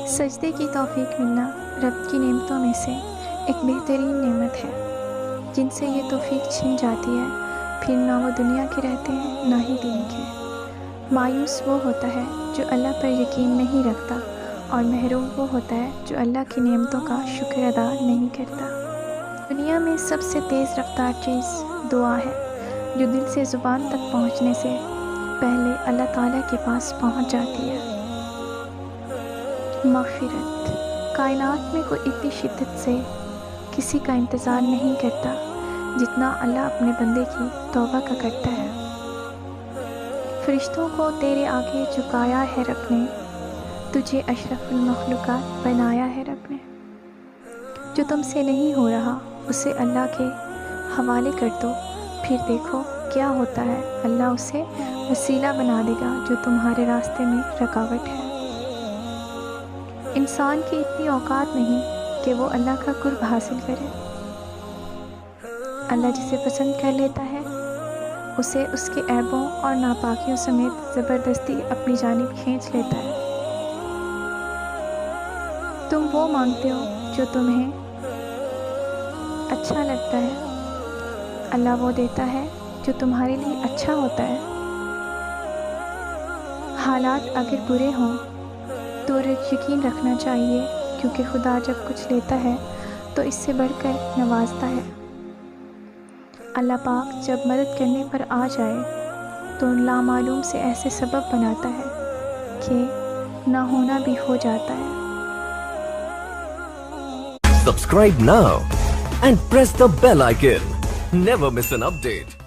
سجدے کی توفیق ملنا رب کی نعمتوں میں سے ایک بہترین نعمت ہے۔ جن سے یہ توفیق چھن جاتی ہے پھر نہ وہ دنیا کے رہتے ہیں نہ ہی دین کے۔ مایوس وہ ہوتا ہے جو اللہ پر یقین نہیں رکھتا، اور محروم وہ ہوتا ہے جو اللہ کی نعمتوں کا شکر ادا نہیں کرتا۔ دنیا میں سب سے تیز رفتار چیز دعا ہے، جو دل سے زبان تک پہنچنے سے پہلے اللہ تعالیٰ کے پاس پہنچ جاتی ہے۔ مغفرت۔ کائنات میں کوئی اتنی شدت سے کسی کا انتظار نہیں کرتا جتنا اللہ اپنے بندے کی توبہ کا کرتا ہے۔ فرشتوں کو تیرے آگے جھکایا ہے رب نے، تجھے اشرف المخلوقات بنایا ہے رب نے۔ جو تم سے نہیں ہو رہا اسے اللہ کے حوالے کر دو، پھر دیکھو کیا ہوتا ہے، اللہ اسے وسیلہ بنا دے گا جو تمہارے راستے میں رکاوٹ ہے۔ انسان کی اتنی اوقات نہیں کہ وہ اللہ کا قرب حاصل کرے۔ اللہ جسے پسند کر لیتا ہے اسے اس کے عیبوں اور ناپاکیوں سمیت زبردستی اپنی جانب کھینچ لیتا ہے۔ تم وہ مانگتے ہو جو تمہیں اچھا لگتا ہے، اللہ وہ دیتا ہے جو تمہارے لیے اچھا ہوتا ہے۔ حالات اگر برے ہوں تو یقین رکھنا چاہیے، کیونکہ خدا جب کچھ لیتا ہے تو اس سے بڑھ کر نوازتا ہے۔ اللہ پاک جب مدد کرنے پر آ جائے تو لامعلوم سے ایسے سبب بناتا ہے کہ نہ ہونا بھی ہو جاتا ہے۔ Subscribe now and press the bell icon. Never miss an update.